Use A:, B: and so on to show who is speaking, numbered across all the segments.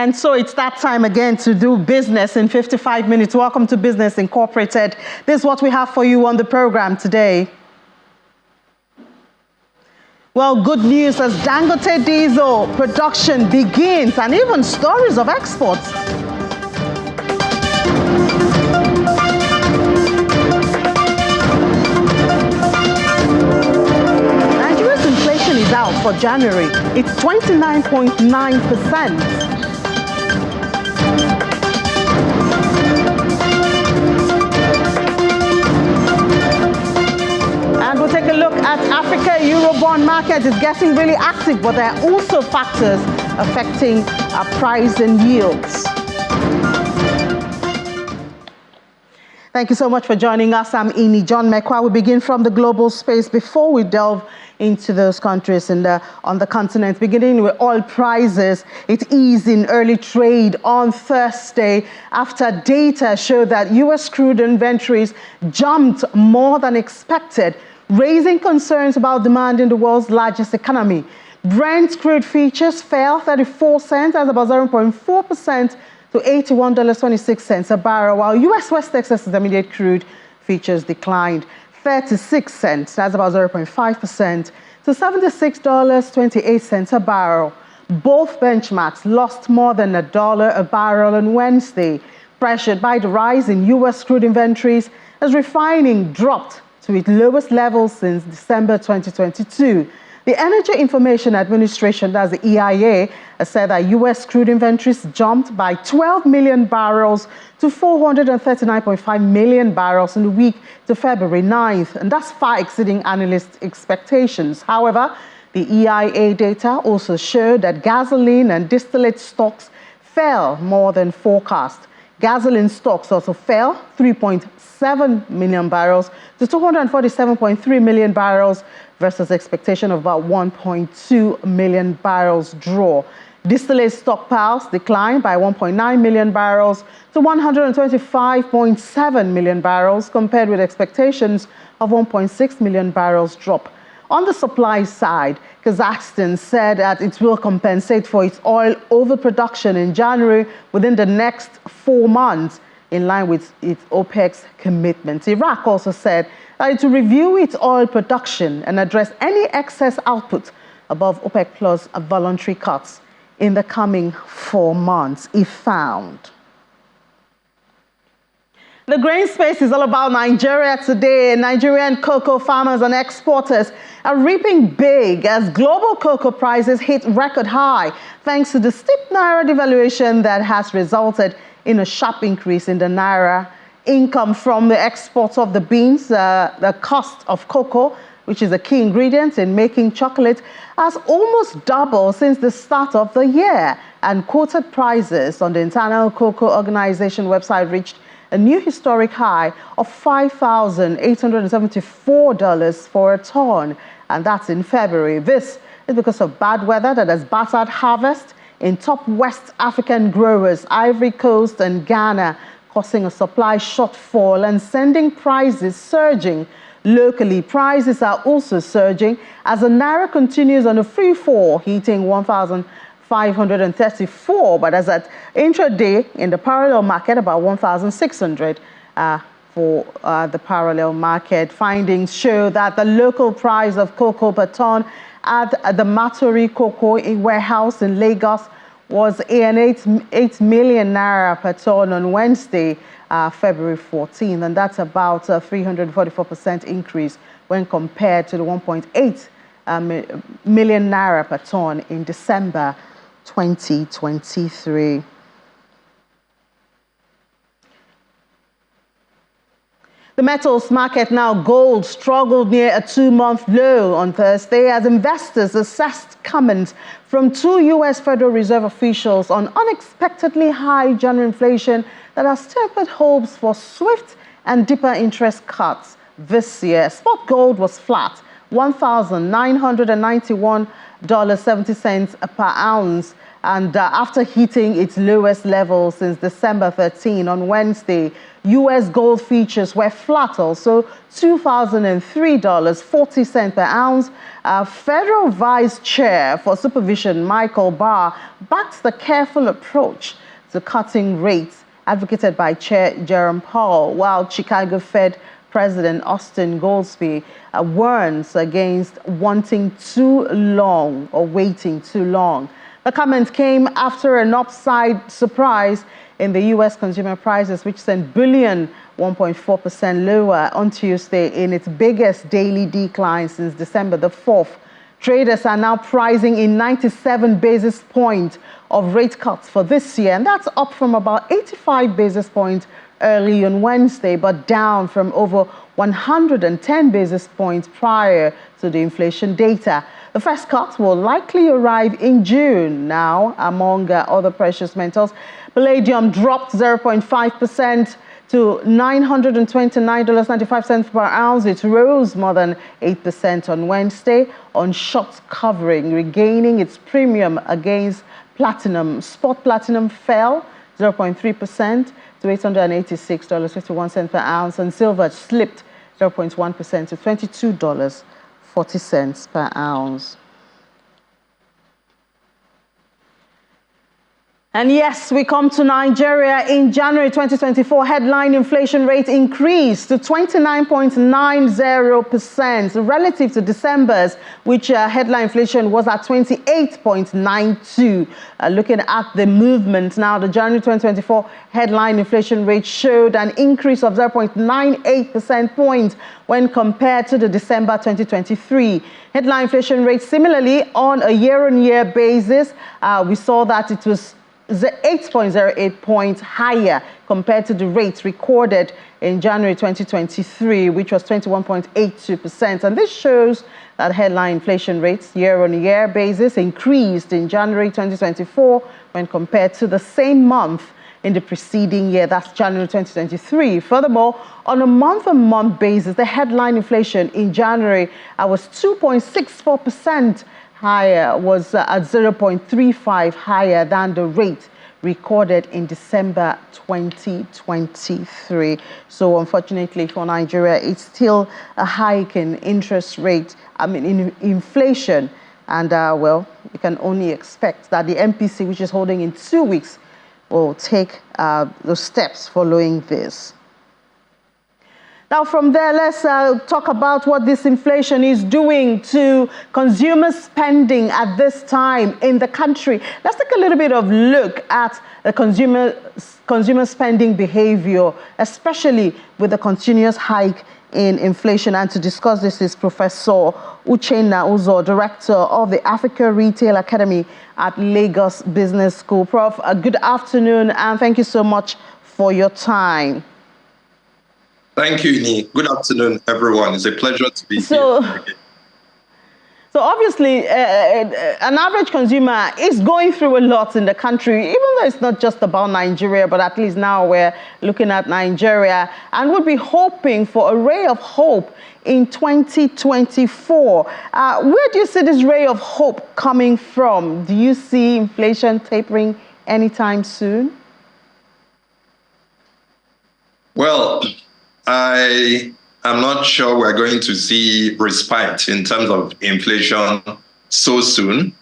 A: And so it's that time again to do business in 55 minutes. Welcome to Business Incorporated. This is what we have for you on the program today. Well, good news as Dangote diesel production begins, and even stories of exports. Nigeria's inflation is out for January. It's 29.9%. And we'll take a look at Africa. Eurobond market is getting really active, but there are also factors affecting price and yields. Thank you so much for joining us. I'm Ini John Mekwa. We begin from the global space before we delve into those countries on the continent. Beginning with oil prices, it eased in early trade on Thursday after data showed that U.S. crude inventories jumped more than expected, raising concerns about demand in the world's largest economy. Brent crude futures fell 34 cents, that's about 0.4%, to $81.26 a barrel, while U.S. West Texas Intermediate crude futures declined 36 cents, that's about 0.5%, to $76.28 a barrel. Both benchmarks lost more than $1 a barrel on Wednesday, pressured by the rise in U.S. crude inventories as refining dropped to its lowest level since December 2022. The Energy Information Administration, that's the EIA, has said that U.S. crude inventories jumped by 12 million barrels to 439.5 million barrels in the week to February 9th, and that's far exceeding analyst expectations. However, the EIA data also showed that gasoline and distillate stocks fell more than forecast. Gasoline stocks also fell 3.7 million barrels to 247.3 million barrels versus expectation of about 1.2 million barrels draw. Distillate stockpiles declined by 1.9 million barrels to 125.7 million barrels compared with expectations of 1.6 million barrels drop. On the supply side, Kazakhstan said that it will compensate for its oil overproduction in January within the next 4 months, in line with its OPEC's commitments. Iraq also said that it will review its oil production and address any excess output above OPEC Plus voluntary cuts in the coming 4 months, if found. The grain space is all about Nigeria today. Nigerian cocoa farmers and exporters are reaping big as global cocoa prices hit record high, thanks to the steep naira devaluation that has resulted in a sharp increase in the naira. Income from the export of the beans, the cost of cocoa, which is a key ingredient in making chocolate, has almost doubled since the start of the year. And quoted prices on the International Cocoa Organization website reached a new historic high of $5,874 for a ton, and that's in February. This is because of bad weather that has battered harvest in top West African growers, Ivory Coast and Ghana, causing a supply shortfall and sending prices surging. Locally, prices are also surging as the naira continues on a free fall, hitting 1,534, but as at intraday in the parallel market, about 1,600 for the parallel market. Findings show that the local price of cocoa per ton at the Matori Cocoa Warehouse in Lagos was 8 million naira per ton on Wednesday, February 14th, and that's about a 344% increase when compared to the 1.8 million naira per ton in December 2023. The metals market now, gold struggled near a 2-month low on Thursday as investors assessed comments from 2 U.S. Federal Reserve officials on unexpectedly high general inflation that has tempered hopes for swift and deeper interest cuts this year. Spot gold was flat, $1,991.70 per ounce, And after hitting its lowest level since December 13 on Wednesday, U.S. gold futures were flat also, $2,003.40 per ounce. Federal Vice Chair for Supervision, Michael Barr, backs the careful approach to cutting rates advocated by Chair Jerome Powell, while Chicago Fed President Austin Goolsbee warns against wanting too long or waiting too long. The comment came after an upside surprise in the U.S. consumer prices, which sent bullion 1.4% lower on Tuesday in its biggest daily decline since December the 4th. Traders are now pricing in 97 basis points of rate cuts for this year, and that's up from about 85 basis points early on Wednesday, but down from over 110 basis points prior to the inflation data. The first cut will likely arrive in June. Now, among other precious metals, palladium dropped 0.5% to $929.95 per ounce. It rose more than 8% on Wednesday on short covering, regaining its premium against platinum. Spot platinum fell 0.3% to $886.51 per ounce, and silver slipped 0.1% to $22.40 per ounce. And yes, we come to Nigeria. In January 2024, headline inflation rate increased to 29.90% relative to December's, which headline inflation was at 28.92. Looking at the movement now, the January 2024 headline inflation rate showed an increase of 0.98% points when compared to the December 2023 headline inflation rate. Similarly, on a year-on-year basis, we saw that it was 8.08 points higher compared to the rate recorded in January 2023, which was 21.82%. And this shows that headline inflation rates year-on-year basis increased in January 2024 when compared to the same month in the preceding year, that's January 2023. Furthermore, on a month-on-month basis, the headline inflation in January was 2.64% higher, was at 0.35 higher than the rate recorded in December 2023. So unfortunately for Nigeria, it's still a hike in interest rate, in inflation. And well, we can only expect that the MPC, which is holding in 2 weeks, will take the steps following this. Now, from there, let's talk about what this inflation is doing to consumer spending at this time in the country. Let's take a little bit of look at the consumer spending behavior, especially with the continuous hike in inflation. And to discuss this is Professor Uchenna Uzo, Director of the Africa Retail Academy at Lagos Business School. Prof, good afternoon, and thank you so much for your time.
B: Thank you, Ni. Good afternoon, everyone. It's a pleasure to be here.
A: So obviously, an average consumer is going through a lot in the country, even though it's not just about Nigeria, but at least now we're looking at Nigeria, and would be hoping for a ray of hope in 2024. Where do you see this ray of hope coming from? Do you see inflation tapering anytime soon?
B: Well, I am not sure we're going to see respite in terms of inflation so soon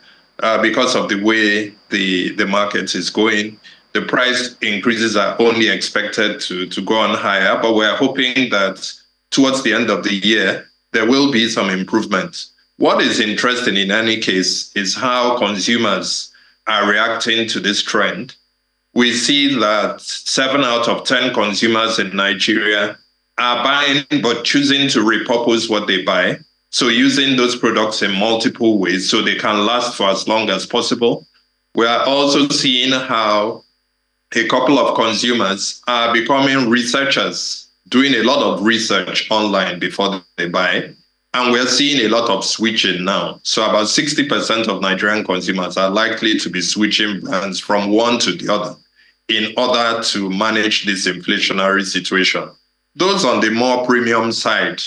B: because of the way the market is going. The price increases are only expected to go on higher, but we're hoping that towards the end of the year, there will be some improvement. What is interesting in any case is how consumers are reacting to this trend. We see that 7 out of 10 consumers in Nigeria are buying but choosing to repurpose what they buy. So using those products in multiple ways so they can last for as long as possible. We are also seeing how a couple of consumers are becoming researchers, doing a lot of research online before they buy. And we're seeing a lot of switching now. So about 60% of Nigerian consumers are likely to be switching brands from one to the other in order to manage this inflationary situation. Those on the more premium side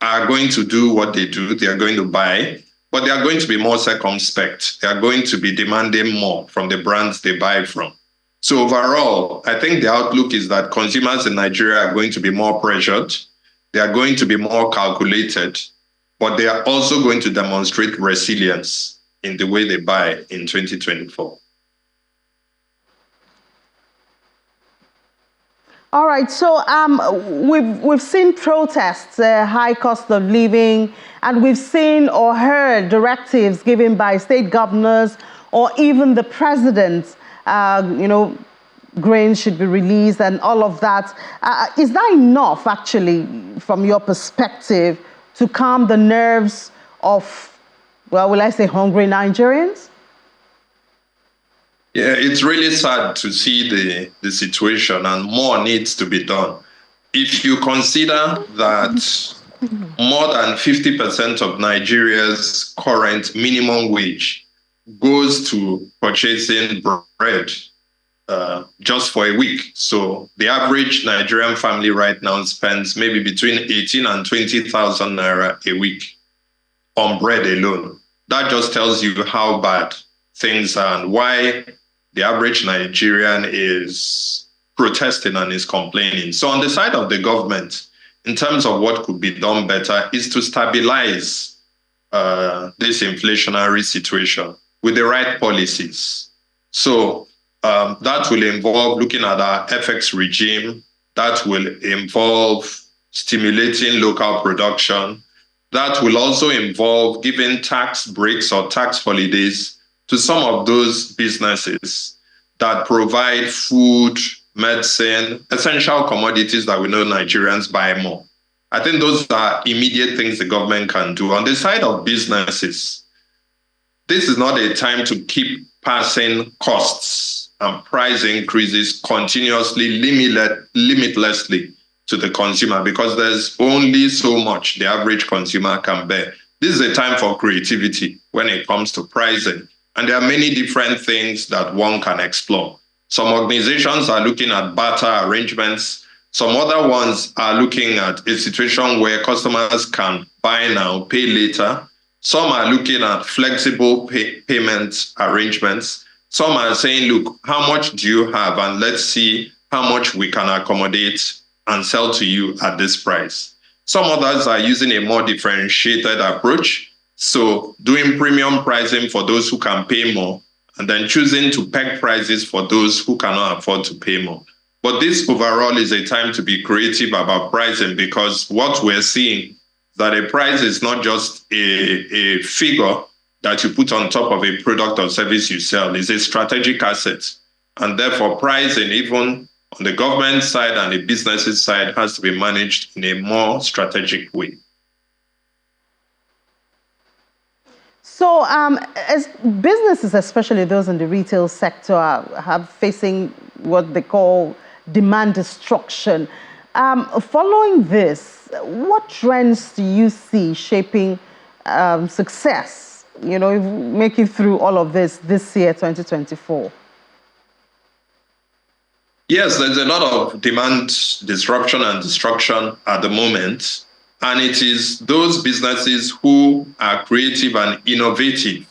B: are going to do what they do. They are going to buy, but they are going to be more circumspect. They are going to be demanding more from the brands they buy from. So overall, I think the outlook is that consumers in Nigeria are going to be more pressured. They are going to be more calculated, but they are also going to demonstrate resilience in the way they buy in 2024.
A: All right, so we've seen protests, high cost of living, and we've seen or heard directives given by state governors or even the president. Grains should be released and all of that. Is that enough, actually, from your perspective, to calm the nerves of, well, will I say hungry Nigerians?
B: Yeah, it's really sad to see the situation, and more needs to be done. If you consider that more than 50% of Nigeria's current minimum wage goes to purchasing bread just for a week. So the average Nigerian family right now spends maybe between 18 and 20,000 naira a week on bread alone. That just tells you how bad things are and why the average Nigerian is protesting and is complaining. So on the side of the government, in terms of what could be done better, is to stabilize this inflationary situation with the right policies. So that will involve looking at our FX regime. That will involve stimulating local production. That will also involve giving tax breaks or tax holidays to some of those businesses that provide food, medicine, essential commodities that we know Nigerians buy more. I think those are immediate things the government can do. On the side of businesses, this is not a time to keep passing costs and price increases continuously, limitlessly to the consumer, because there's only so much the average consumer can bear. This is a time for creativity when it comes to pricing. And there are many different things that one can explore. Some organizations are looking at barter arrangements. Some other ones are looking at a situation where customers can buy now, pay later. Some are looking at flexible payment arrangements. Some are saying, look, how much do you have? And let's see how much we can accommodate and sell to you at this price. Some others are using a more differentiated approach. So doing premium pricing for those who can pay more, and then choosing to peg prices for those who cannot afford to pay more. But this overall is a time to be creative about pricing, because what we're seeing that a price is not just a figure that you put on top of a product or service you sell. It's a strategic asset. And therefore, pricing, even on the government side and the businesses side, has to be managed in a more strategic way.
A: So as businesses, especially those in the retail sector, are facing what they call demand destruction. Following this, what trends do you see shaping success, making through all of this year, 2024?
B: Yes, there's a lot of demand disruption and destruction at the moment. And it is those businesses who are creative and innovative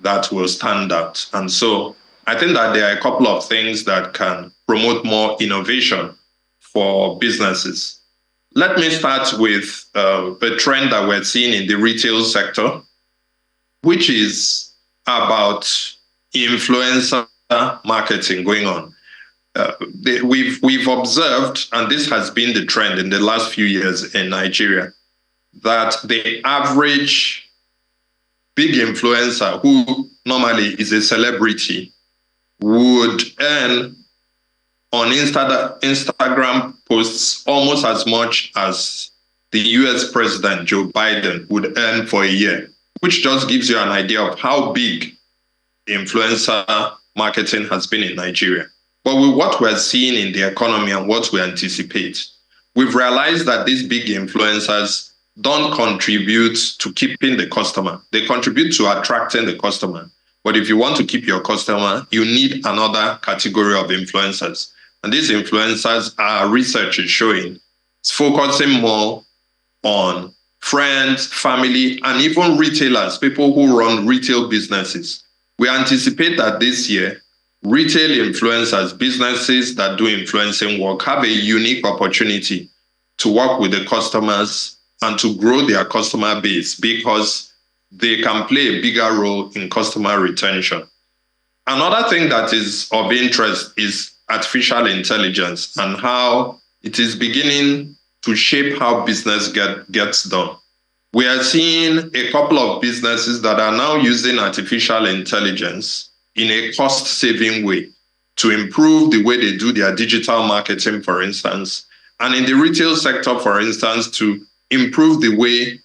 B: that will stand out. And so I think that there are a couple of things that can promote more innovation for businesses. Let me start with a trend that we're seeing in the retail sector, which is about influencer marketing going on. We've observed, and this has been the trend in the last few years in Nigeria, that the average big influencer, who normally is a celebrity, would earn on Instagram posts almost as much as the US President Joe Biden would earn for a year, which just gives you an idea of how big influencer marketing has been in Nigeria. But with what we're seeing in the economy and what we anticipate, we've realized that these big influencers don't contribute to keeping the customer. They contribute to attracting the customer. But if you want to keep your customer, you need another category of influencers. And these influencers, our research is showing, it's focusing more on friends, family, and even retailers, people who run retail businesses. We anticipate that this year, retail influencers, businesses that do influencing work, have a unique opportunity to work with the customers and to grow their customer base because they can play a bigger role in customer retention. Another thing that is of interest is artificial intelligence and how it is beginning to shape how business gets done. We are seeing a couple of businesses that are now using artificial intelligence in a cost-saving way to improve the way they do their digital marketing, for instance, and in the retail sector, for instance, to improve the way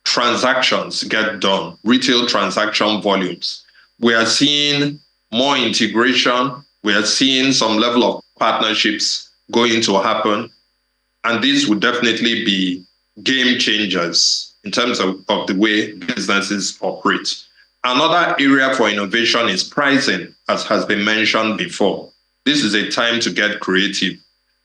B: transactions get done, retail transaction volumes. We are seeing more integration. We are seeing some level of partnerships going to happen. And these would definitely be game changers in terms of the way businesses operate. Another area for innovation is pricing, as has been mentioned before. This is a time to get creative.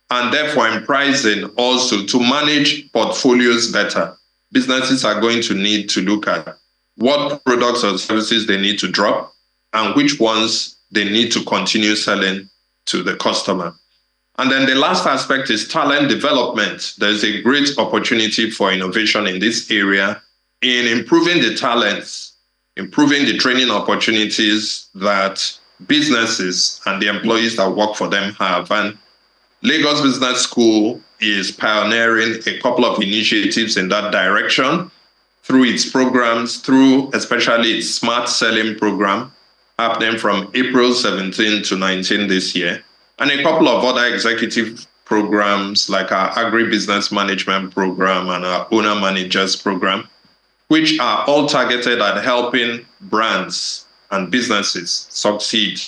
B: And therefore, in pricing, also to manage portfolios better, businesses are going to need to look at what products or services they need to drop and which ones they need to continue selling to the customer. And then the last aspect is talent development. There's a great opportunity for innovation in this area in improving the talents, improving the training opportunities that businesses and the employees that work for them have. And Lagos Business School is pioneering a couple of initiatives in that direction through its programs, through especially its Smart Selling program, happening from April 17 to 19 this year, and a couple of other executive programs like our Agribusiness Management program and our Owner Managers program, which are all targeted at helping brands and businesses succeed.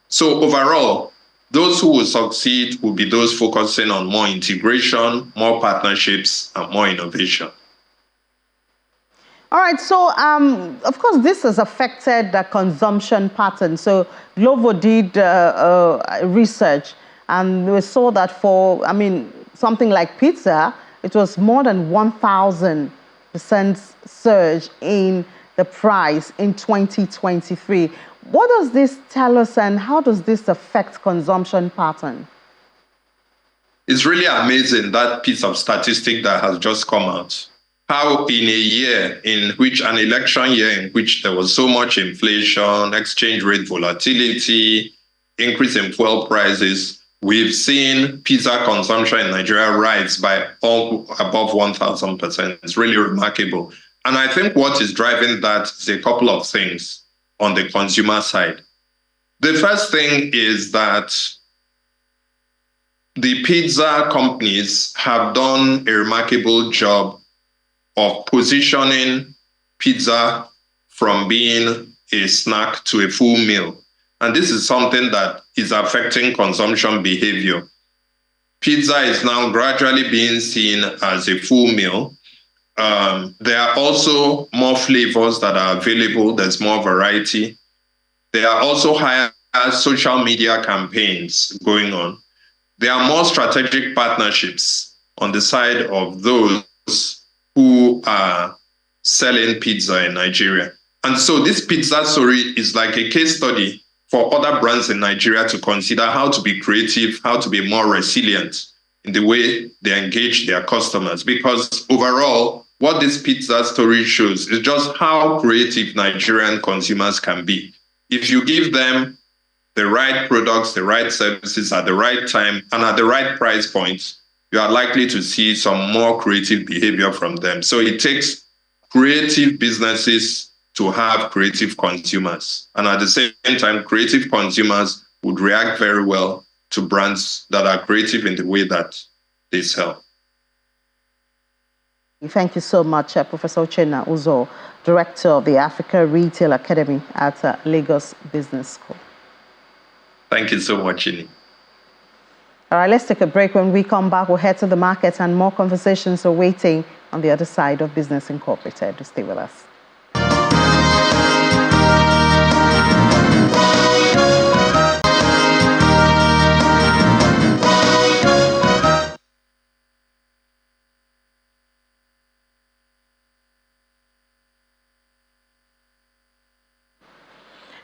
B: So overall, those who will succeed will be those focusing on more integration, more partnerships, and more innovation.
A: All right, so of course, this has affected the consumption pattern. So Glovo did research, and we saw that for, something like pizza, it was more than 1,000% surge in the price in 2023. What does this tell us, and how does this affect consumption pattern?
B: It's really amazing, that piece of statistic that has just come out. How in a year in which, an election year in which there was so much inflation, exchange rate volatility, increase in fuel prices, we've seen pizza consumption in Nigeria rise by above 1,000%. It's really remarkable. And I think what is driving that is a couple of things on the consumer side. The first thing is that the pizza companies have done a remarkable job of positioning pizza from being a snack to a full meal. And this is something that is affecting consumption behavior. Pizza is now gradually being seen as a full meal. There are also more flavors that are available. There's more variety. There are also higher social media campaigns going on. There are more strategic partnerships on the side of those who are selling pizza in Nigeria. And so this pizza story is like a case study for other brands in Nigeria to consider how to be creative, how to be more resilient in the way they engage their customers. Because overall, what this pizza story shows is just how creative Nigerian consumers can be. If you give them the right products, the right services at the right time, and at the right price point, you are likely to see some more creative behavior from them. So it takes creative businesses to have creative consumers. And at the same time, creative consumers would react very well to brands that are creative in the way that they sell.
A: Thank you so much, Professor Uchenna Uzo, Director of the Africa Retail Academy at Lagos Business School.
B: Thank you so much, Chini.
A: All right, let's take a break. When we come back, we'll head to the market, and more conversations are waiting on the other side of Business Incorporated. Stay with us.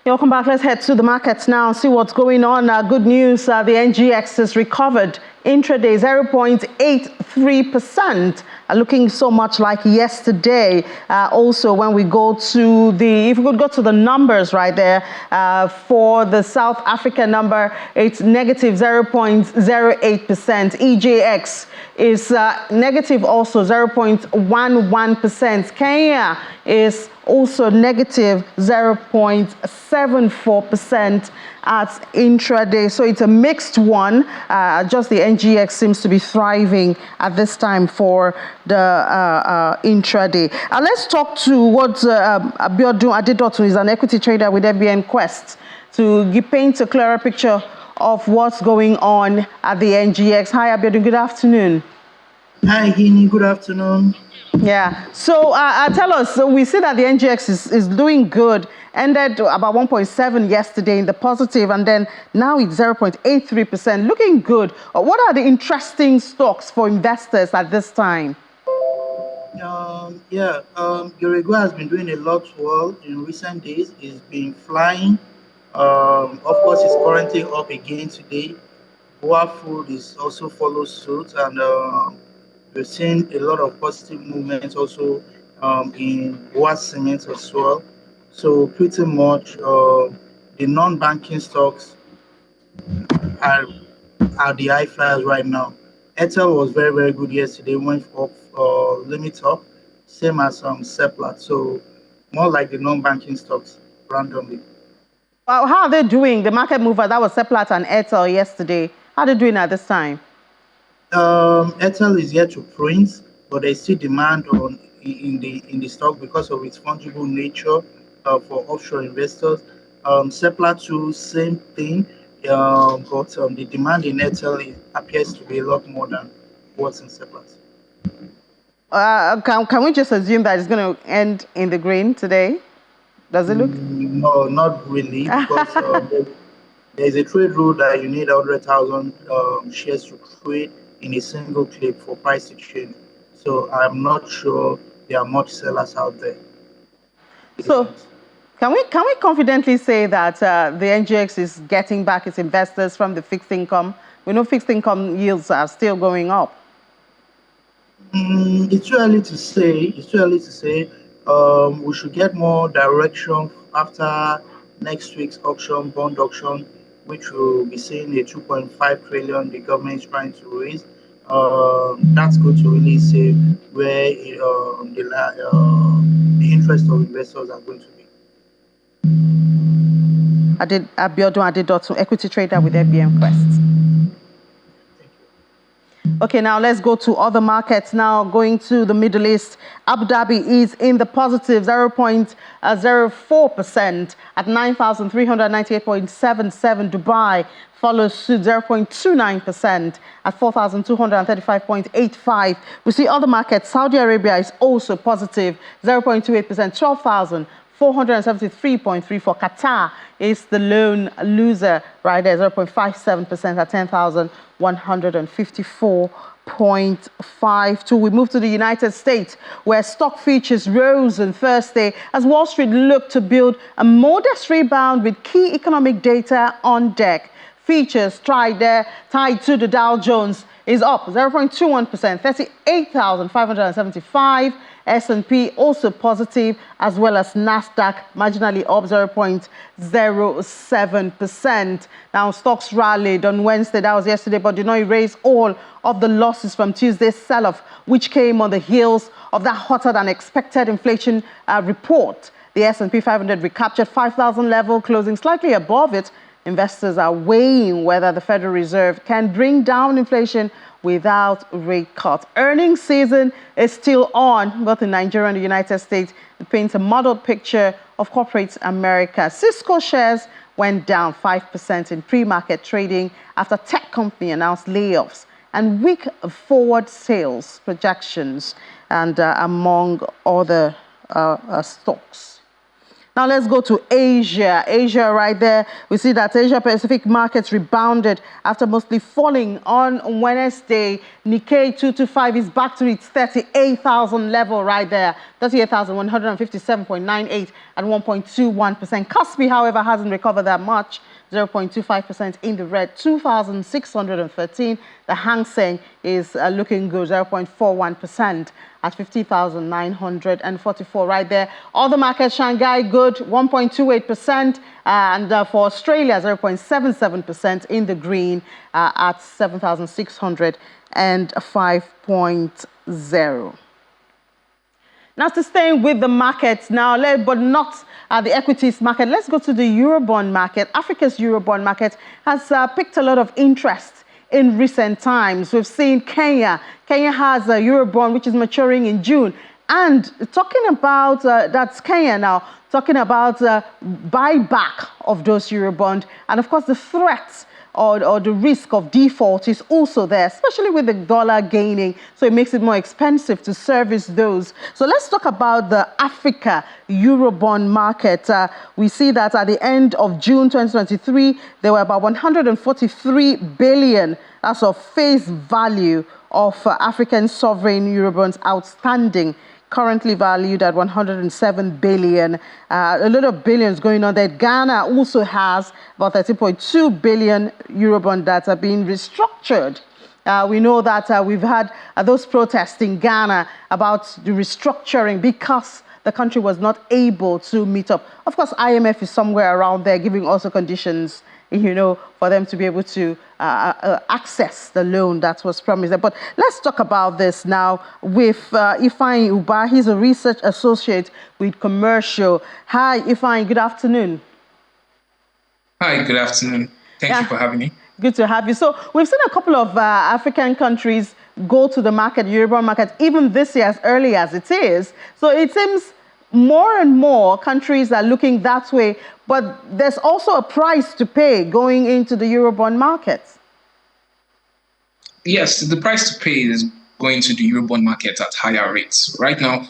A: Welcome back. Let's head to the markets now and see what's going on. Good news, the NGX has recovered intraday 0.83%, looking so much like yesterday. Also, when we go to if we could go to the numbers right there, for the South African number, it's negative 0.08%. EJX is negative also 0.11%. Kenya is also negative 0.74% at intraday. So it's a mixed one. Just the NGX seems to be thriving at this time for the intraday. Let's talk to what Abiodun Adedotun is, an equity trader with FBN Quest, to paint a clearer picture of what's going on at the NGX. Hi, Abiodun. Good afternoon.
C: Hi, Hini. Good afternoon.
A: Yeah. So tell us, we see that the NGX is doing good, ended about 1.7 yesterday in the positive, and then now it's 0.83%, looking good. What are the interesting stocks for investors at this time?
C: Eurobond has been doing a lot well in recent days. It's been flying. Of course, it's currently up again today. Boa Food is also follows suit, and we're seeing a lot of positive movements also in Boa Cement as well. So pretty much the non-banking stocks are the high flyers right now. Etel was very, very good yesterday, went up, limit up, same as Seplat. So more like the non-banking stocks randomly.
A: Well, how are they doing? The market mover, that was Seplat and Etel yesterday. How are they doing at this time?
C: Etel is yet to print, but there's still demand in the stock because of its fungible nature for offshore investors. Seplat too, same thing, but the demand in Etel appears to be a lot more than what's in Seplat.
A: Can we just assume that it's going to end in the green today? Does it look?
C: No, not really, because there's a trade rule that you need 100,000 shares to trade in a single clip for price exchange. So I'm not sure there are much sellers out there.
A: So can we confidently say that the NGX is getting back its investors from the fixed income? We know fixed income yields are still going up.
C: It's too early to say. We should get more direction after next week's auction, bond auction, which will be seeing a 2.5 trillion the government is trying to raise. That's going to really say where the interest of investors are going to be.
A: Abiodun Adedotun, equity trader with FBN Quest. Okay, now let's go to other markets. Now going to the Middle East, Abu Dhabi is in the positive 0.04% at 9,398.77. Dubai follows suit 0.29% at 4,235.85. We see other markets. Saudi Arabia is also positive 0.28%, 12,473.34. Qatar is the lone loser right there, 0.57% at 10,154.52. We move to the United States, where stock futures rose on Thursday as Wall Street looked to build a modest rebound with key economic data on deck. Futures tied to the Dow Jones is up 0.21%, 38,575. S&P also positive, as well as Nasdaq marginally up 0.07%. Now, stocks rallied on Wednesday, that was yesterday, but did not erase all of the losses from Tuesday's sell-off, which came on the heels of that hotter than expected inflation report. The S&P 500 recaptured 5,000 level, closing slightly above it. Investors are weighing whether the Federal Reserve can bring down inflation without rate cuts. Earnings season is still on, both in Nigeria and the United States. It paints a muddled picture of corporate America. Cisco shares went down 5% in pre-market trading after tech company announced layoffs and weak forward sales projections, and among other stocks. Now let's go to Asia. Asia right there. We see that Asia Pacific markets rebounded after mostly falling on Wednesday. Nikkei 225 is back to its 38,000 level right there. 38,157.98 at 1.21%. Kospi, however, hasn't recovered that much. 0.25% in the red, 2,613. The Hang Seng is looking good, 0.41% at 50,944 right there. Other markets, Shanghai good, 1.28%, and for Australia, 0.77% in the green at 7,605.0. Now, to staying with the markets now, but not the equities market, let's go to the Eurobond market. Africa's Eurobond market has picked a lot of interest in recent times. We've seen Kenya. Kenya has a Eurobond which is maturing in June. And talking about, that's Kenya now, talking about buyback of those Eurobond. And of course, the threats or the risk of default is also there, especially with the dollar gaining. So it makes it more expensive to service those. So let's talk about the Africa Eurobond market. We see that at the end of June 2023, there were about 143 billion as of face value of African sovereign Eurobonds outstanding, currently valued at 107 billion. A lot of billions going on there. Ghana also has about 13.2 billion Eurobond that are being restructured. We know that we've had those protests in Ghana about the restructuring because the country was not able to meet up. Of course, IMF is somewhere around there giving also conditions, for them to be able to access the loan that was promised. But let's talk about this now with Ifeanyi Uba. He's a research associate with Commercial. Hi, Ifeanyi, good afternoon.
D: Hi, good afternoon. Thank you for having me.
A: Good to have you. So we've seen a couple of African countries go to the market, Eurobond market, even this year, as early as it is. So it seems more and more countries are looking that way, but there's also a price to pay going into the Eurobond market.
D: Yes, the price to pay is going to the Eurobond market at higher rates. Right now,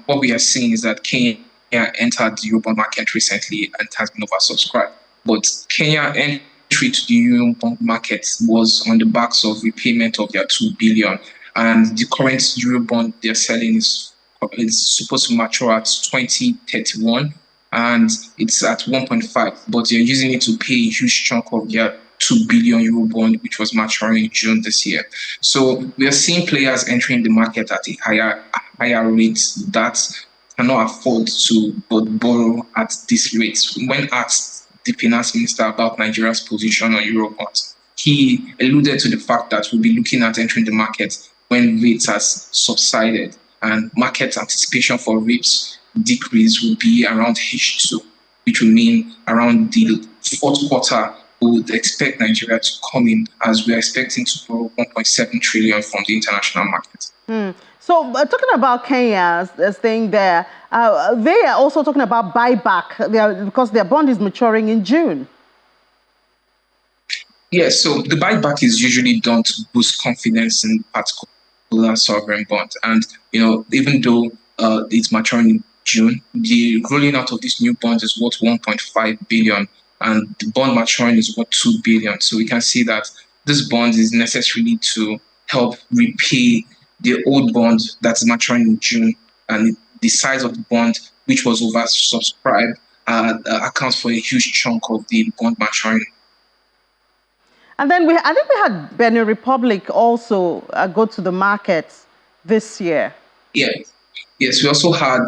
D: what we are seeing is that Kenya entered the Eurobond market recently and has been oversubscribed. But Kenya entry to the Eurobond market was on the backs of repayment of their 2 billion. And the current Eurobond they're selling is supposed to mature at 2031, and it's at 1.5, but they're using it to pay a huge chunk of their 2 billion euro bond, which was maturing in June this year. So we are seeing players entering the market at a higher rate that cannot afford to borrow at this rate. When asked the finance minister about Nigeria's position on Eurobonds, he alluded to the fact that we'll be looking at entering the market when rates has subsided, and market anticipation for rates decrease will be around H2, which will mean around the fourth quarter, we would expect Nigeria to come in, as we are expecting to borrow 1.7 trillion from the international market.
A: So talking about Kenya staying there, they are also talking about buyback because their bond is maturing in June.
D: Yes, so the buyback is usually done to boost confidence in particular sovereign bond. And, even though it's maturing in June, the rolling out of this new bond is worth 1.5 billion, and the bond maturing is worth 2 billion. So we can see that this bond is necessarily to help repay the old bond that's maturing in June, and the size of the bond, which was oversubscribed, accounts for a huge chunk of the bond maturing.
A: And then I think we had Benin Republic also go to the market this year.
D: Yes, we also had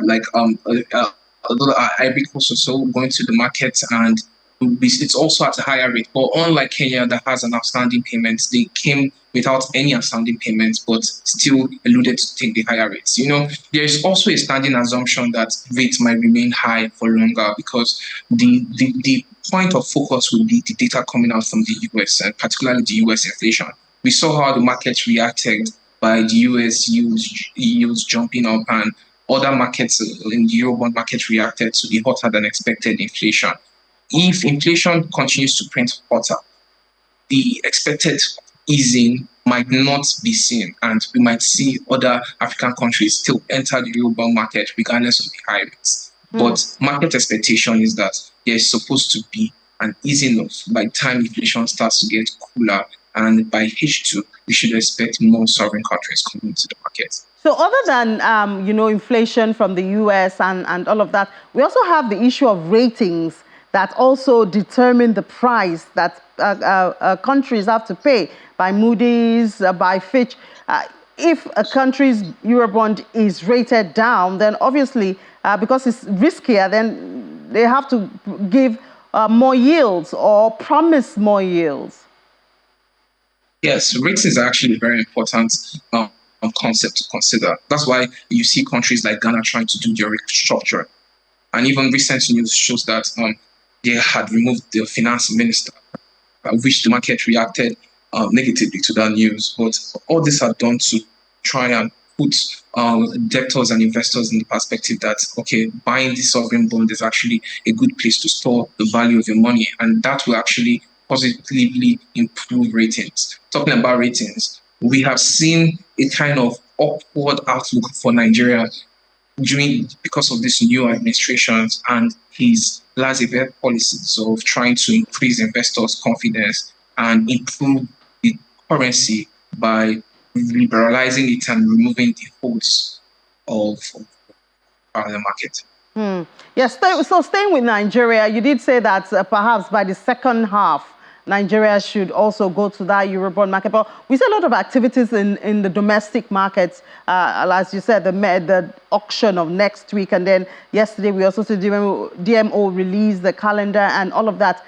D: Ivory Coast also going to the market, and it's also at a higher rate. But unlike Kenya that has an outstanding payment, they came without any outstanding payments, but still alluded to take the higher rates. There is also a standing assumption that rates might remain high for longer, because the point of focus will be the data coming out from the US, and particularly the US inflation. We saw how the market reacted by the US yields jumping up, and other markets in the Eurobond market reacted to the hotter than expected inflation. If inflation continues to print hotter, the expected easing might not be seen, and we might see other African countries still enter the Eurobond market regardless of the high rates. But market expectation is that there's supposed to be an easing off by the time inflation starts to get cooler. And by H2, we should expect more sovereign countries coming into the market.
A: So other than, inflation from the US and all of that, we also have the issue of ratings that also determine the price that countries have to pay by Moody's, by Fitch. If a country's Eurobond is rated down, then obviously, because it's riskier, then they have to give more yields or promise more yields.
D: Yes, ratings is actually a very important concept to consider. That's why you see countries like Ghana trying to do their restructuring. And even recent news shows that they had removed the finance minister, which the market reacted negatively to that news. But all this are done to try and put debtors and investors in the perspective that, okay, buying the sovereign bond is actually a good place to store the value of your money. And that will actually positively improve ratings. Talking about ratings, we have seen a kind of upward outlook for Nigeria because of this new administrations and his laissez-faire policies of trying to increase investors' confidence and improve the currency by liberalizing it and removing the holds of the market.
A: Yes, so staying with Nigeria, you did say that perhaps by the second half, Nigeria should also go to that Eurobond market. But we see a lot of activities in the domestic markets. As you said, the auction of next week. And then yesterday, we also saw DMO release the calendar and all of that.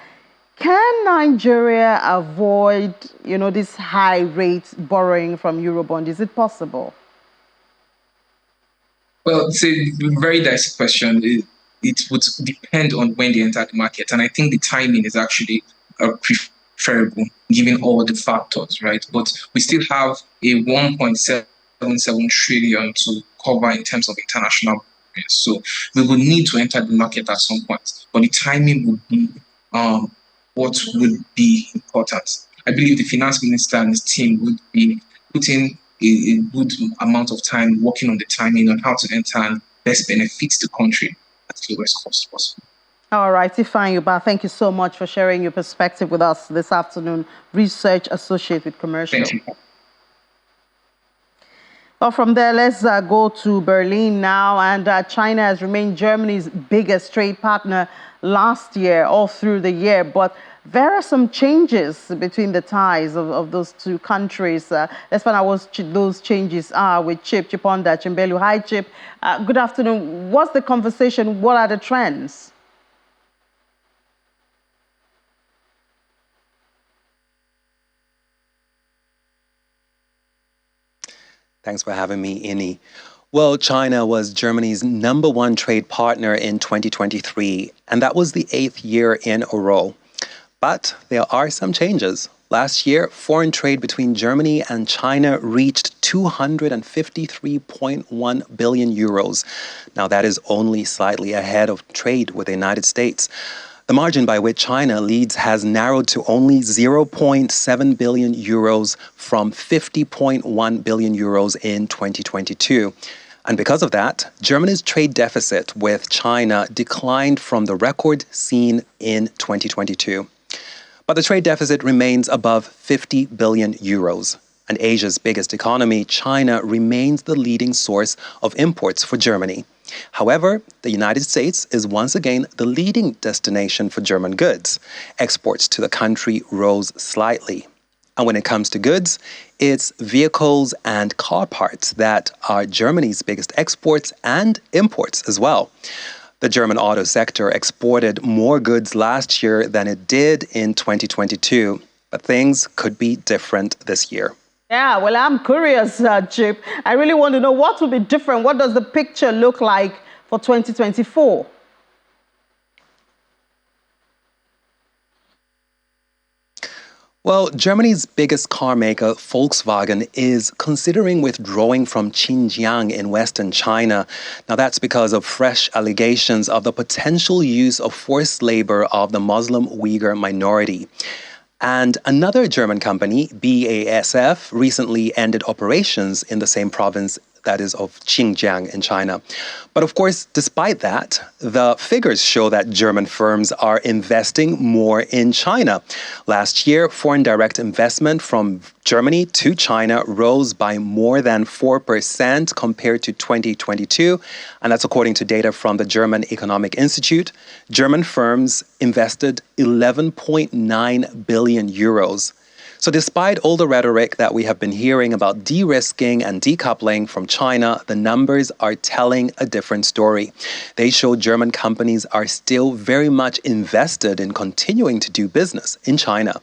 A: Can Nigeria avoid, this high rate borrowing from Eurobond? Is it possible?
D: Well, it's a very dicey question. It would depend on when they enter the market. And I think the timing is actually preferable, given all the factors, right? But we still have a 1.77 trillion to cover in terms of international borrowing. So we will need to enter the market at some point. But the timing would be what would be important. I believe the finance minister and his team would be putting a good amount of time working on the timing on how to enter and best benefit the country at the lowest cost possible.
A: All right, Ifeanyi Ubah, thank you so much for sharing your perspective with us this afternoon. Research Associate with Commercial.
D: Thank you.
A: Well, from there, let's go to Berlin now. And China has remained Germany's biggest trade partner last year, all through the year. But there are some changes between the ties of those two countries. Let's find out what those changes are with Chip Chiponda Chimbelu. Hi, Chip. Good afternoon. What's the conversation? What are the trends?
E: Thanks for having me, Inni. Well, China was Germany's #1 trade partner in 2023, and that was the 8th year in a row. But there are some changes. Last year, foreign trade between Germany and China reached 253.1 billion euros. Now, that is only slightly ahead of trade with the United States. The margin by which China leads has narrowed to only 0.7 billion euros from 50.1 billion euros in 2022. And because of that, Germany's trade deficit with China declined from the record seen in 2022. But the trade deficit remains above 50 billion euros. And Asia's biggest economy, China, remains the leading source of imports for Germany. However, the United States is once again the leading destination for German goods. Exports to the country rose slightly. And when it comes to goods, it's vehicles and car parts that are Germany's biggest exports and imports as well. The German auto sector exported more goods last year than it did in 2022, but things could be different this year.
A: Yeah, well, I'm curious, Chip. I really want to know what will be different. What does the picture look like for 2024?
E: Well, Germany's biggest car maker, Volkswagen, is considering withdrawing from Xinjiang in western China. Now, that's because of fresh allegations of the potential use of forced labor of the Muslim Uyghur minority. And another German company, BASF, recently ended operations in the same province that is of Xinjiang in China. But of course, despite that, the figures show that German firms are investing more in China. Last year, foreign direct investment from Germany to China rose by more than 4% compared to 2022, and that's according to data from the German Economic Institute. German firms invested 11.9 billion euros. So despite all the rhetoric that we have been hearing about de-risking and decoupling from China, the numbers are telling a different story. They show German companies are still very much invested in continuing to do business in China.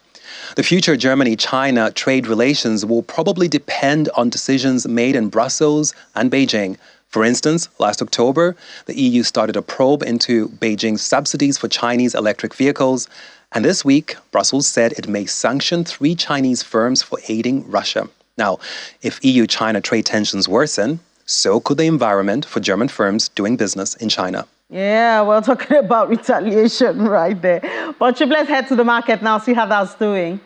E: The future Germany-China trade relations will probably depend on decisions made in Brussels and Beijing. For instance, last October, the EU started a probe into Beijing's subsidies for Chinese electric vehicles. And this week, Brussels said it may sanction 3 Chinese firms for aiding Russia. Now, if EU-China trade tensions worsen, so could the environment for German firms doing business in China.
A: Yeah, we're talking about retaliation right there. But Chip, let's head to the market now, see how that's doing.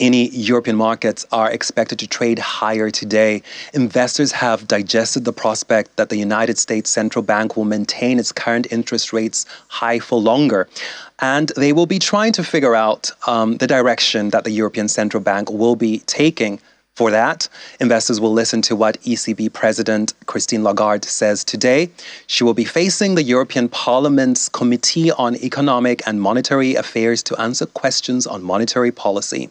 E: Any European markets are expected to trade higher today. Investors have digested the prospect that the United States Central Bank will maintain its current interest rates high for longer. And they will be trying to figure out the direction that the European Central Bank will be taking. For that, investors will listen to what ECB President Christine Lagarde says today. She will be facing the European Parliament's Committee on Economic and Monetary Affairs to answer questions on monetary policy.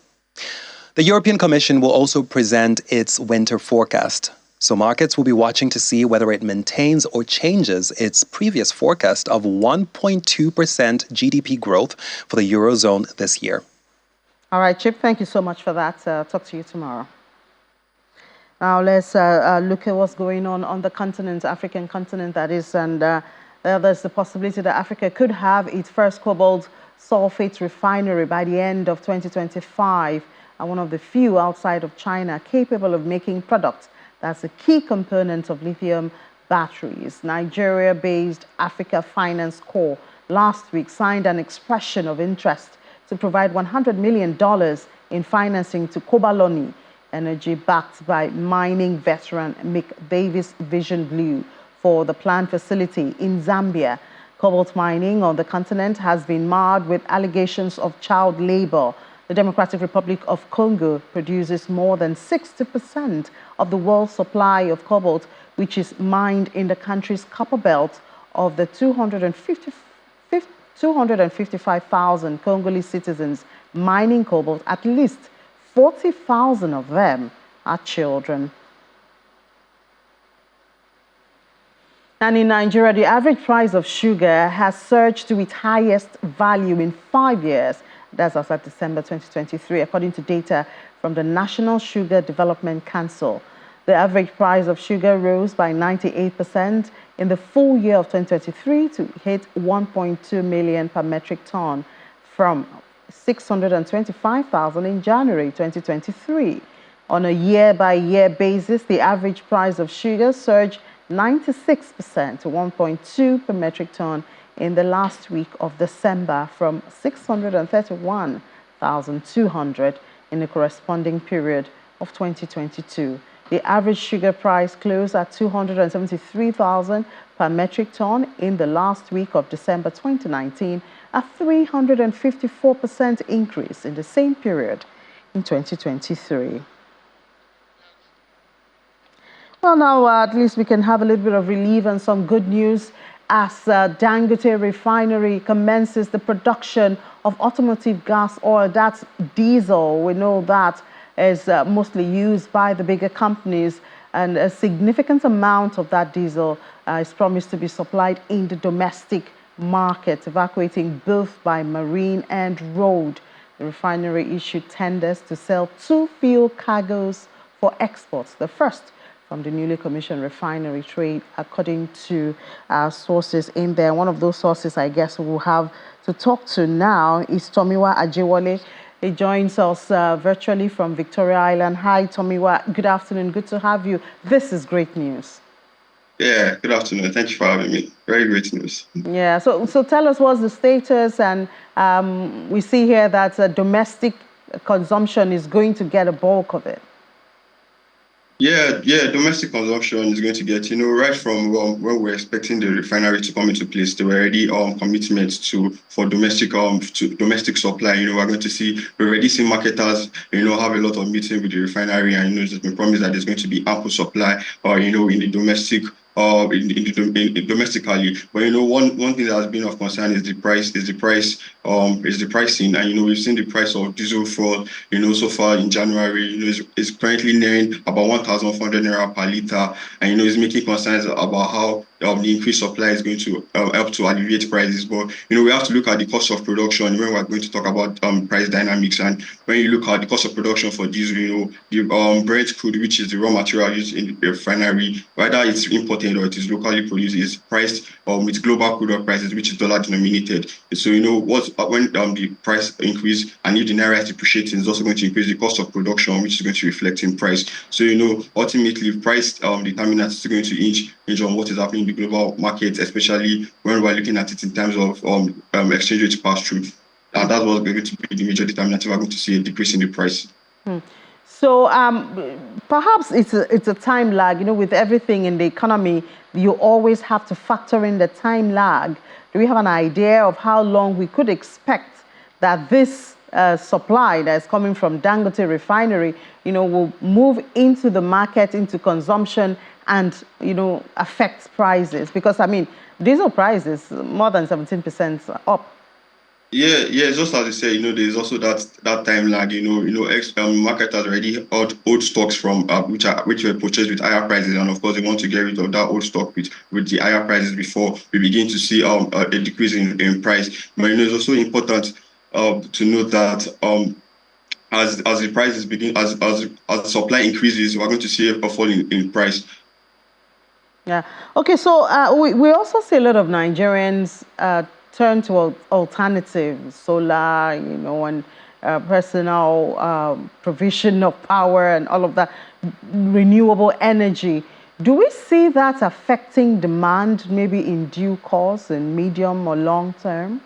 E: The European Commission will also present its winter forecast. So markets will be watching to see whether it maintains or changes its previous forecast of 1.2% GDP growth for the Eurozone this year.
A: All right, Chip, thank you so much for that. Talk to you tomorrow. Now let's look at what's going on the continent, African continent that is, and there's the possibility that Africa could have its first cobalt sulfate refinery by the end of 2025, and one of the few outside of China capable of making products that's a key component of lithium batteries. Nigeria-based Africa Finance Corp last week signed an expression of interest to provide $100 million in financing to Kobaloni Energy, backed by mining veteran Mick Davis Vision Blue for the planned facility in Zambia. Cobalt mining on the continent has been marred with allegations of child labor. The Democratic Republic of Congo produces more than 60% of the world's supply of cobalt, which is mined in the country's copper belt. Of the 255,000 Congolese citizens mining cobalt, at least 40,000 of them are children. And in Nigeria, the average price of sugar has surged to its highest value in 5 years. That's as of December 2023, according to data from the National Sugar Development Council. The average price of sugar rose by 98% in the full year of 2023 to hit 1.2 million per metric ton from 625,000 in January 2023. On a year-by-year basis, the average price of sugar surged 96% to 1.2 per metric ton in the last week of December from 631,200 in the corresponding period of 2022. The average sugar price closed at 273,000 per metric ton in the last week of December 2019, a 354% increase in the same period in 2023. Well, now at least we can have a little bit of relief and some good news as Dangote refinery commences the production of automotive gas oil. That's diesel. We know that is mostly used by the bigger companies, and a significant amount of that diesel is promised to be supplied in the domestic market, evacuating both by marine and road. The refinery issued tenders to sell 2 fuel cargoes for exports, the first from the newly commissioned refinery trade, according to sources in there. One of those sources, I guess, we'll have to talk to now is Tomiwa Ajewole. He joins us virtually from Victoria Island. Hi, Tomiwa. Good afternoon. Good to have you. This is great news.
F: Yeah, good afternoon. Thank you for having me. Very great news.
A: Yeah, so tell us what's the status, and we see here that domestic consumption is going to get a bulk of it?
F: Yeah, domestic consumption is going to get, right from when we're expecting the refinery to come into place, there were already commitments for domestic supply. We're going to see, we're already seeing marketers, have a lot of meetings with the refinery, and it's been promised that there's going to be ample supply, in the domestic domestically. But one thing that has been of concern is the pricing. And we've seen the price of diesel fuel, so far in January, is currently nearing about 1,400 naira per liter, and it's making concerns about how the increased supply is going to help to alleviate prices. But we have to look at the cost of production when we're going to talk about price dynamics. And when you look at the cost of production for diesel, the Brent crude, which is the raw material used in the refinery, whether it's imported or it is locally produced, is priced with global crude oil prices, which is dollar denominated. So when the price increase and if the naira is depreciating, it's also going to increase the cost of production, which is going to reflect in price. So ultimately price determinant is going to hinge on what is happening in the global market, especially when we're looking at it in terms of exchange rate pass through. And that's what's going to be the major determinant if we're going to see a decrease in the price.
A: So perhaps it's a time lag. With everything in the economy, you always have to factor in the time lag. Do we have an idea of how long we could expect that this supply that is coming from Dangote refinery, will move into the market, into consumption, and affect prices? Because diesel prices more than 17% up.
F: Yeah, just as you say, there's also that time lag. Marketers already old stocks from which were purchased with higher prices, and of course they want to get rid of that old stock with the higher prices before we begin to see a decrease in price. But it's also important to note that as the prices begin, as the supply increases, we're going to see a fall in price.
A: Yeah. Okay. So we also see a lot of Nigerians turn to alternatives, solar, and personal provision of power and all of that, renewable energy. Do we see that affecting demand maybe in due course, in medium or long term?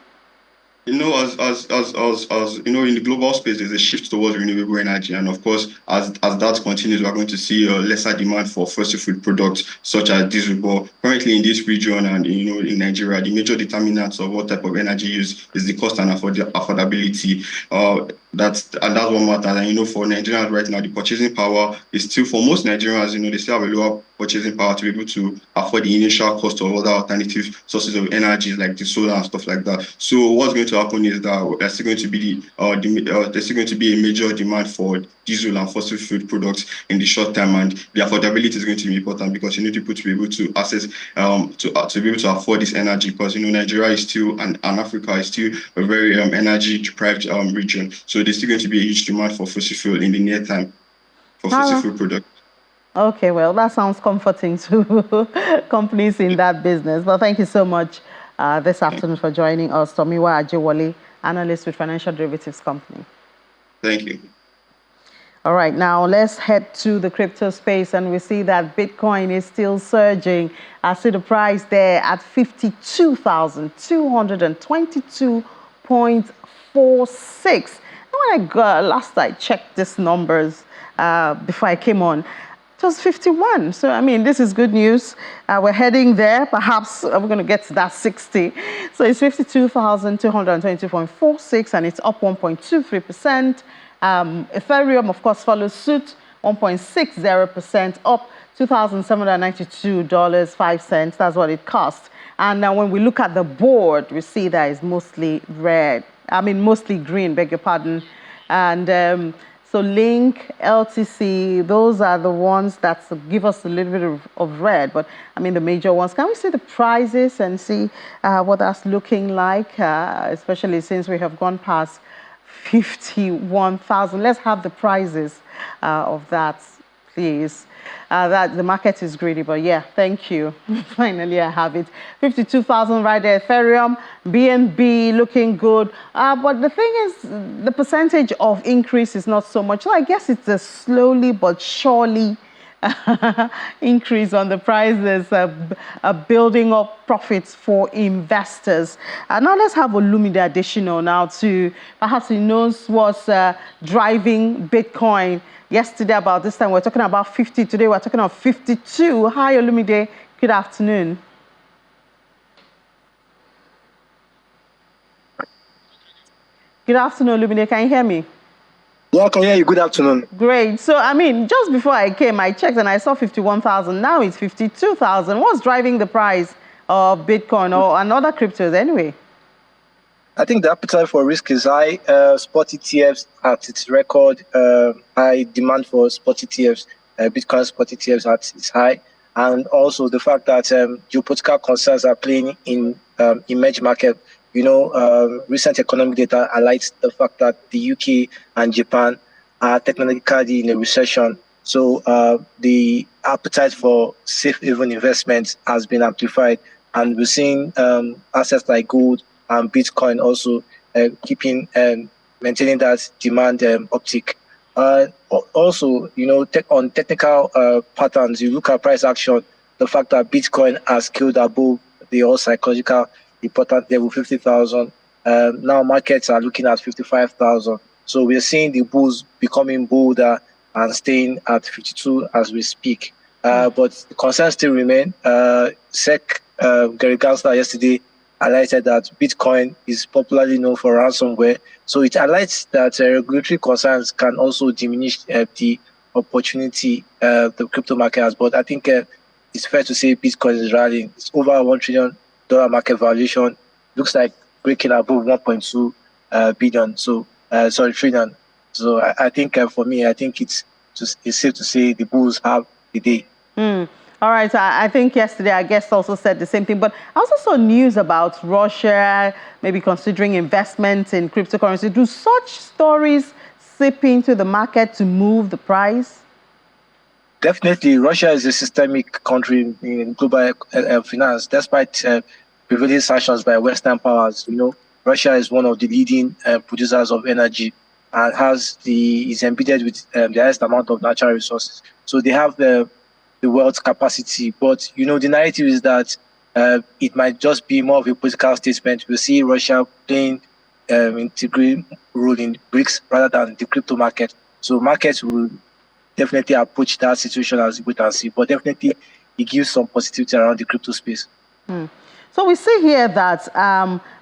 F: As in the global space, there's a shift towards renewable energy, and of course, as that continues, we're going to see a lesser demand for fossil fuel products such as diesel. But currently, in this region and in Nigeria, the major determinants of what type of energy use is the cost and affordability. That's what matters. And for Nigerians right now, the purchasing power is still, for most Nigerians, they still have a lower purchasing power to be able to afford the initial cost of other alternative sources of energy like the solar and stuff like that. So what's going to happen is that there's still going to be there's still going to be a major demand for diesel and fossil fuel products in the short term, and the affordability is going to be important because you need people to be able to access to be able to afford this energy, because Nigeria is still and Africa is still a very energy deprived region. So there's still going to be a huge demand for fossil fuel in the near time for fossil fuel products.
A: Okay, well, that sounds comforting to companies in that business. Well, thank you so much this afternoon for joining us, Tomiwa Ajewole, analyst with Financial Derivatives Company.
F: Thank you.
A: All right, now let's head to the crypto space, and we see that Bitcoin is still surging. I see the price there at 52,222.46. When last I checked these numbers before I came on, it was 51. So, this is good news. We're heading there. Perhaps we're going to get to that 60. So it's 52,222.46, and it's up 1.23%. Ethereum, of course, follows suit, 1.60%, up $2,792.05. That's what it costs. And now when we look at the board, we see that it's mostly red. Mostly green, beg your pardon. And so Link, LTC, those are the ones that give us a little bit of red. But the major ones. Can we see the prices and see what that's looking like, especially since we have gone past 51,000. Let's have the prices of that, please. That the market is greedy, but yeah, thank you. Finally, I have it. 52,000 right there. Ethereum, BNB looking good. But the thing is, the percentage of increase is not so much. So I guess it's a slowly but surely increase on the prices, building up profits for investors. Now let's have Olumide additional now to perhaps he knows what's driving Bitcoin. Yesterday about this time we're talking about 50. Today we're talking about 52. Hi Olumide, good afternoon. Good afternoon, Olumide. Can you hear me?
G: Yeah, I can hear you. Good afternoon.
A: Great. So, I mean, just before I came, I checked and I saw 51,000. Now it's 52,000. What's driving the price of Bitcoin or another cryptos anyway?
G: I think the appetite for risk is high. Spot ETFs at its record high demand for spot ETFs. Bitcoin spot ETFs at its high. And also the fact that geopolitical concerns are playing in emerging market. Recent economic data highlights the fact that the UK and Japan are technically in a recession. So the appetite for safe haven investments has been amplified. And we're seeing assets like gold and Bitcoin also maintaining that demand uptick. Also, on technical patterns, you look at price action, the fact that Bitcoin has scaled above the all psychological important level 50,000. Now markets are looking at 55,000. So we're seeing the bulls becoming bolder and staying at 52 as we speak. But the concerns still remain. SEC Gary Gensler yesterday highlighted that Bitcoin is popularly known for ransomware. So it highlights that regulatory concerns can also diminish the opportunity the crypto market has. But I think it's fair to say Bitcoin is rallying. It's over $1 trillion market valuation. Looks like breaking above 1.2 billion. So trillion. So I think for me, I think it's safe to say the bulls have the day.
A: All right, I think yesterday our guest also said the same thing, but I also saw news about Russia maybe considering investment in cryptocurrency. Do such stories seep into the market to move the price?
G: Definitely, Russia is a systemic country in global finance. Despite prevailing sanctions by Western powers, Russia is one of the leading producers of energy and is embedded with the highest amount of natural resources. So they have the world's capacity. But, the narrative is that it might just be more of a political statement. We see Russia playing integral role in BRICS rather than the crypto market. So markets will definitely approach that situation as we can see. But definitely, it gives some positivity around the crypto space.
A: So we see here that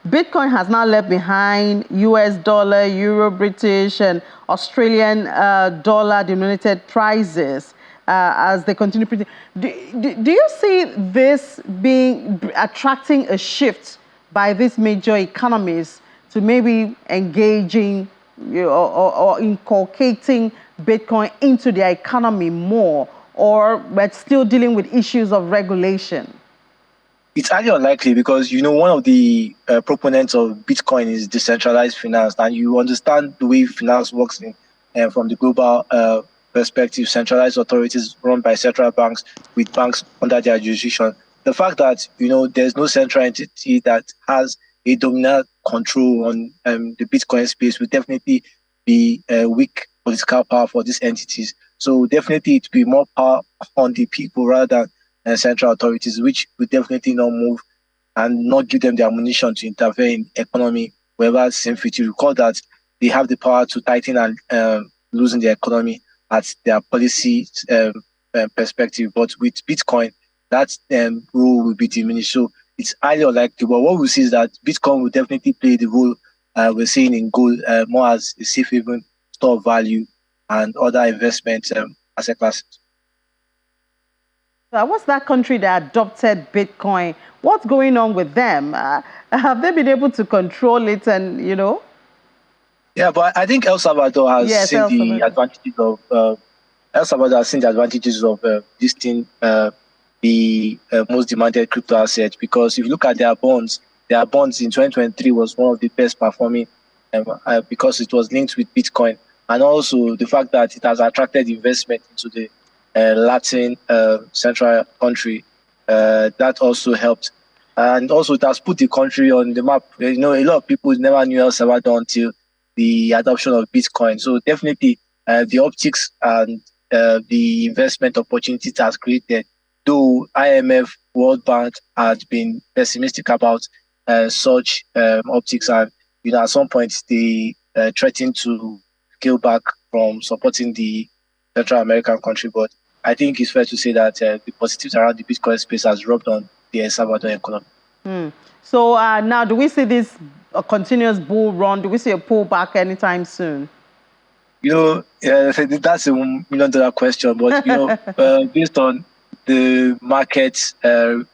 A: Bitcoin has now left behind US dollar, Euro, British, and Australian dollar-denominated prices. As they continue. Do you see this attracting a shift by these major economies to maybe engaging or inculcating Bitcoin into their economy more, or we're still dealing with issues of regulation?
G: It's highly unlikely because, one of the proponents of Bitcoin is decentralized finance, and you understand the way finance works from the global perspective, centralized authorities run by central banks with banks under their jurisdiction. The fact that, there's no central entity that has a dominant control on the Bitcoin space will definitely be a weak political power for these entities. So definitely it will be more power on the people rather than central authorities, which will definitely not move and not give them the ammunition to intervene in economy wherever it seems fit. You recall that they have the power to tighten and loosen the economy at their policy perspective. But with Bitcoin, that role will be diminished. So it's highly unlikely. But what we see is that Bitcoin will definitely play the role we're seeing in gold more as a safe haven, store of value, and other investment asset classes.
A: What's that country that adopted Bitcoin? What's going on with them? Have they been able to control it and,
G: Yeah, but I think El Salvador has seen the advantages of this thing, the most demanded crypto asset. Because if you look at their bonds in 2023 was one of the best performing because it was linked with Bitcoin, and also the fact that it has attracted investment into the Latin central country, that also helped. And also it has put the country on the map. A lot of people never knew El Salvador until the adoption of Bitcoin. So definitely the optics and the investment opportunity it has created. Though IMF, World Bank had been pessimistic about such optics, and at some point they threatened to scale back from supporting the Central American country. But I think it's fair to say that the positives around the Bitcoin space has rubbed on the El Salvador economy.
A: So now, do we see this continuous bull run? Do we see a pullback anytime soon?
G: That's a $1 million question. But based on the market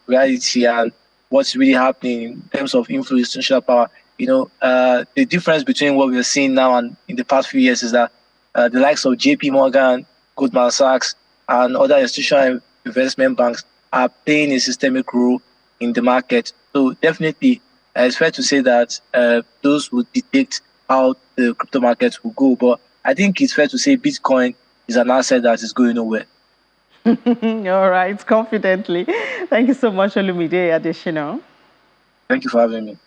G: reality and what's really happening in terms of influential power, the difference between what we're seeing now and in the past few years is that the likes of JP Morgan, Goldman Sachs, and other institutional investment banks are playing a systemic role in the market. So definitely, it's fair to say that those would dictate how the crypto markets will go. But I think it's fair to say Bitcoin is an asset that is going nowhere.
A: All right, confidently. Thank you so much, Olumide Adesina.
G: Thank you for having me.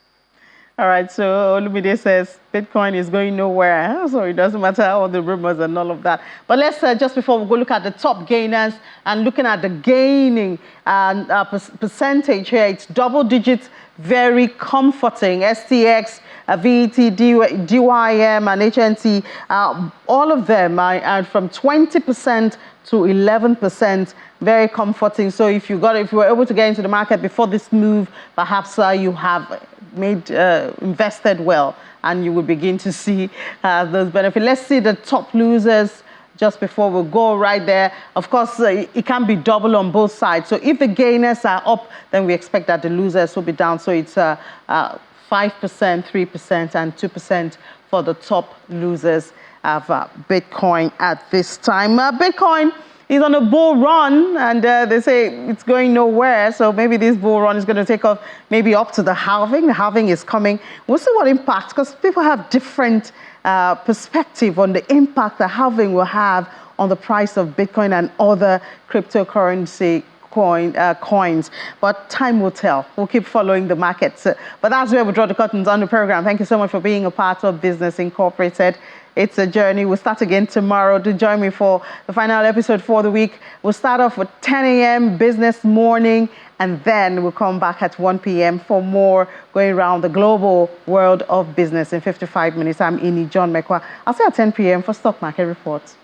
A: All right, so Olumide says Bitcoin is going nowhere, so it doesn't matter all the rumors and all of that. But let's, just before we go look at the top gainers and looking at the gaining percentage here, it's double digits, very comforting. STX, VET, DYM, and HNT, all of them are from 20% to 11%, very comforting. So if you were able to get into the market before this move, perhaps you have invested well, and you will begin to see those benefits. Let's see the top losers just before we go right there. Of course, it can be double on both sides. So if the gainers are up, then we expect that the losers will be down. So it's 5%, 3%, and 2% for the top losers of Bitcoin at this time. Bitcoin is on a bull run, and they say it's going nowhere. So maybe this bull run is going to take off maybe up to the halving. The halving is coming. We'll see what impact, because people have different perspective on the impact the halving will have on the price of Bitcoin and other cryptocurrency coins. But time will tell. We'll keep following the markets. But that's where we draw the curtains on the program. Thank you so much for being a part of Business Incorporated. It's a journey. We'll start again tomorrow. Do join me for the final episode for the week. We'll start off with 10 a.m. business morning, and then we'll come back at 1 p.m. for more going around the global world of business in 55 minutes. I'm Ini John Mekwa. I'll see you at 10 p.m. for Stock Market Reports.